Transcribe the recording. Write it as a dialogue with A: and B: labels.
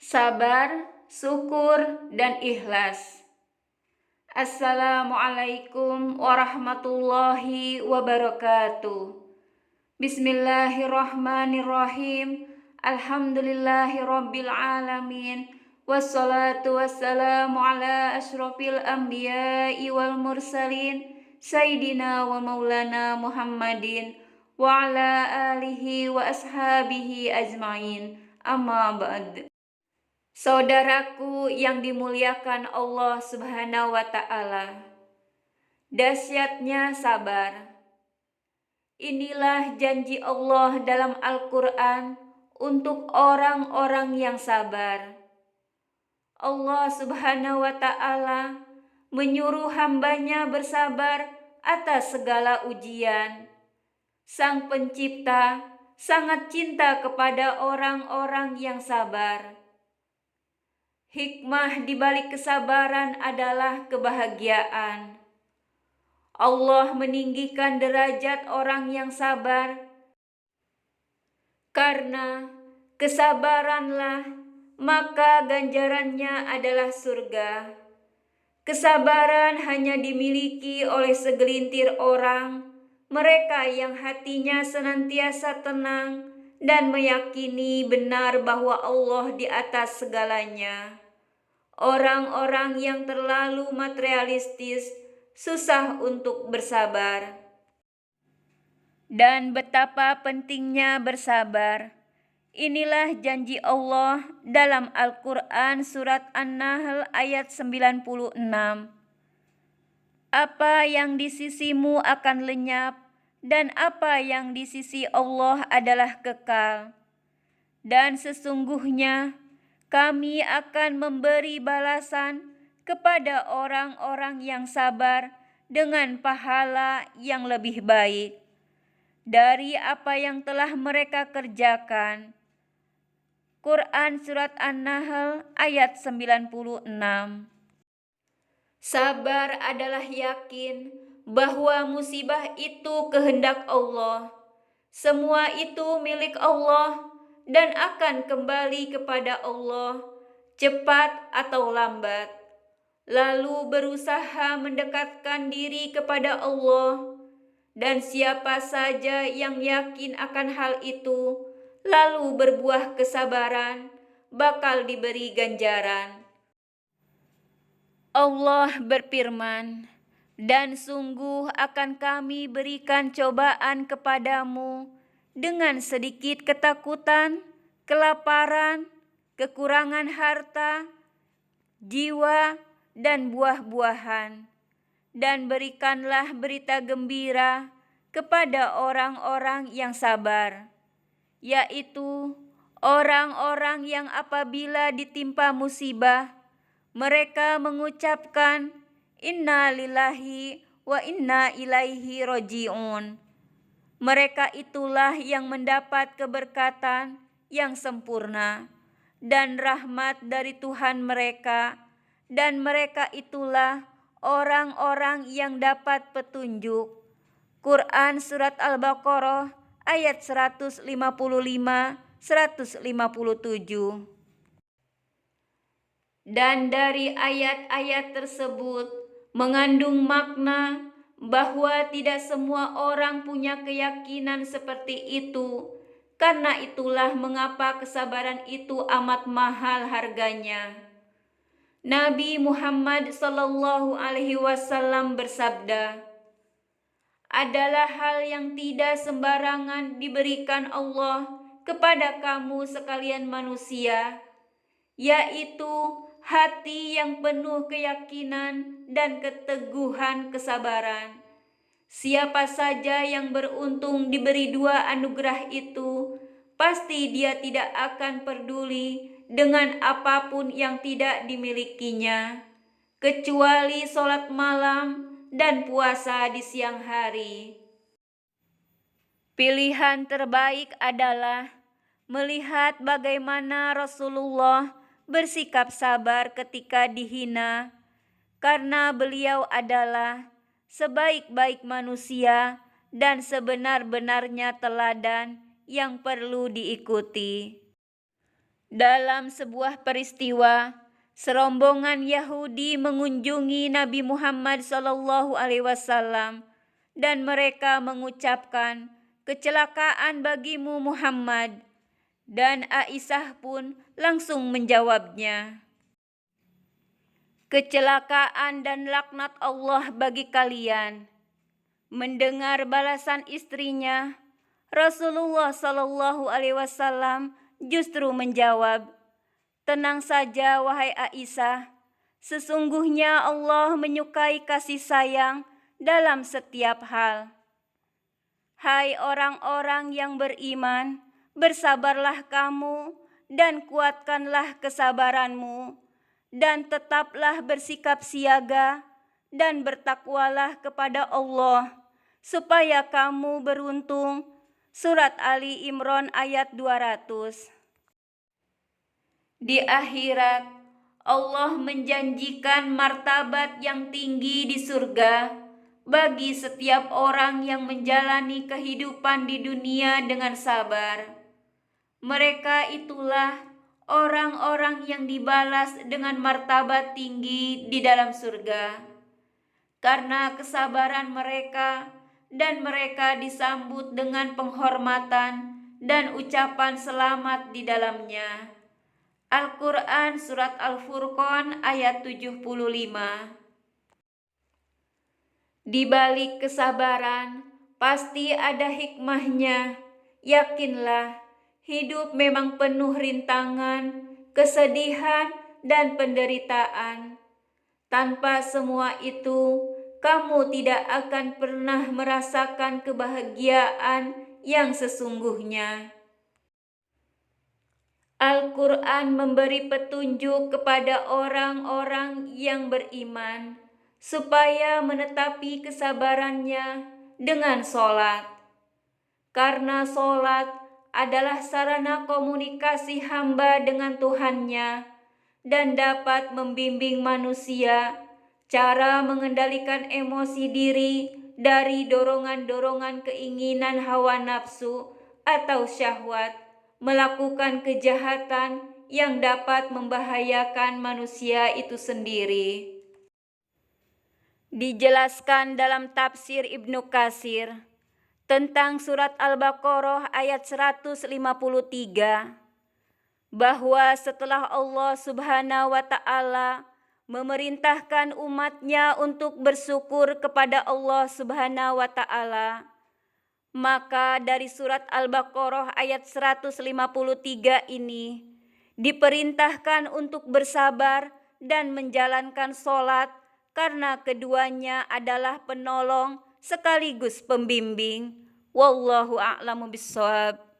A: Sabar, syukur, dan ikhlas. Assalamualaikum warahmatullahi wabarakatuh. Bismillahirrahmanirrahim. Alhamdulillahirabbil alamin. Wassalatu wassalamu ala asyrofil anbiya'i wal mursalin Sayyidina wa maulana Muhammadin wa ala alihi wa ashabihi ajmain. Amma ba'd. Saudaraku yang dimuliakan Allah Subhanahu wa Ta'ala, dahsyatnya sabar. Inilah janji Allah dalam Al-Quran untuk orang-orang yang sabar. Allah Subhanahu wa Ta'ala menyuruh hambanya bersabar atas segala ujian. Sang Pencipta sangat cinta kepada orang-orang yang sabar. Hikmah di balik kesabaran adalah kebahagiaan. Allah meninggikan derajat orang yang sabar karena kesabaranlah maka ganjarannya adalah surga. Kesabaran hanya dimiliki oleh segelintir orang, mereka yang hatinya senantiasa tenang dan meyakini benar bahwa Allah di atas segalanya. Orang-orang yang terlalu materialistis susah untuk bersabar. Dan betapa pentingnya bersabar. Inilah janji Allah dalam Al-Quran surat An-Nahl ayat 96. Apa yang di sisimu akan lenyap dan apa yang di sisi Allah adalah kekal. Dan sesungguhnya kami akan memberi balasan kepada orang-orang yang sabar dengan pahala yang lebih baik dari apa yang telah mereka kerjakan. Quran Surat An-Nahl ayat 96. Sabar adalah yakin bahwa musibah itu kehendak Allah. Semua itu milik Allah dan akan kembali kepada Allah, cepat atau lambat. Lalu berusaha mendekatkan diri kepada Allah, dan siapa saja yang yakin akan hal itu, lalu berbuah kesabaran, bakal diberi ganjaran. Allah berfirman, dan sungguh akan kami berikan cobaan kepadamu dengan sedikit ketakutan, kelaparan, kekurangan harta, jiwa, dan buah-buahan. Dan berikanlah berita gembira kepada orang-orang yang sabar, yaitu orang-orang yang apabila ditimpa musibah, mereka mengucapkan, Inna lillahi wa inna ilaihi roji'un. Mereka itulah yang mendapat keberkatan yang sempurna dan rahmat dari Tuhan mereka, dan mereka itulah orang-orang yang dapat petunjuk. Quran Surat Al-Baqarah ayat 155-157. Dan dari ayat-ayat tersebut mengandung makna bahwa tidak semua orang punya keyakinan seperti itu. Karena itulah mengapa kesabaran itu amat mahal harganya. Nabi Muhammad SAW bersabda, adalah hal yang tidak sembarangan diberikan Allah kepada kamu sekalian manusia, yaitu hati yang penuh keyakinan dan keteguhan kesabaran. Siapa saja yang beruntung diberi dua anugerah itu, pasti dia tidak akan peduli dengan apapun yang tidak dimilikinya, kecuali sholat malam dan puasa di siang hari. Pilihan terbaik adalah melihat bagaimana Rasulullah bersikap sabar ketika dihina, karena beliau adalah sebaik-baik manusia dan sebenar-benarnya teladan yang perlu diikuti. Dalam sebuah peristiwa, serombongan Yahudi mengunjungi Nabi Muhammad SAW dan mereka mengucapkan, "Kecelakaan bagimu Muhammad." Dan Aisyah pun langsung menjawabnya, "Kecelakaan dan laknat Allah bagi kalian." Mendengar balasan istrinya, Rasulullah SAW justru menjawab, "Tenang saja wahai Aisyah, sesungguhnya Allah menyukai kasih sayang dalam setiap hal. Hai orang-orang yang beriman, bersabarlah kamu dan kuatkanlah kesabaranmu, dan tetaplah bersikap siaga dan bertakwalah kepada Allah, supaya kamu beruntung." Surat Ali Imran ayat 200. Di akhirat, Allah menjanjikan martabat yang tinggi di surga bagi setiap orang yang menjalani kehidupan di dunia dengan sabar. Mereka itulah orang-orang yang dibalas dengan martabat tinggi di dalam surga karena kesabaran mereka, dan mereka disambut dengan penghormatan dan ucapan selamat di dalamnya. Al-Quran Surat Al-Furqan ayat 75. Di balik kesabaran pasti ada hikmahnya. Yakinlah, hidup memang penuh rintangan, kesedihan, dan penderitaan. Tanpa semua itu, kamu tidak akan pernah merasakan kebahagiaan yang sesungguhnya. Al-Quran memberi petunjuk kepada orang-orang yang beriman supaya menetapi kesabarannya dengan sholat. Karena sholat adalah sarana komunikasi hamba dengan Tuhannya dan dapat membimbing manusia cara mengendalikan emosi diri dari dorongan-dorongan keinginan hawa nafsu atau syahwat, melakukan kejahatan yang dapat membahayakan manusia itu sendiri. Dijelaskan dalam tafsir Ibnu Katsir tentang surat Al-Baqarah ayat 153 bahwa setelah Allah Subhanahu wa Ta'ala memerintahkan umatnya untuk bersyukur kepada Allah Subhanahu wa Ta'ala, maka dari surat Al-Baqarah ayat 153 ini diperintahkan untuk bersabar dan menjalankan sholat karena keduanya adalah penolong sekaligus pembimbing. Wallahu a'lamu bishawab.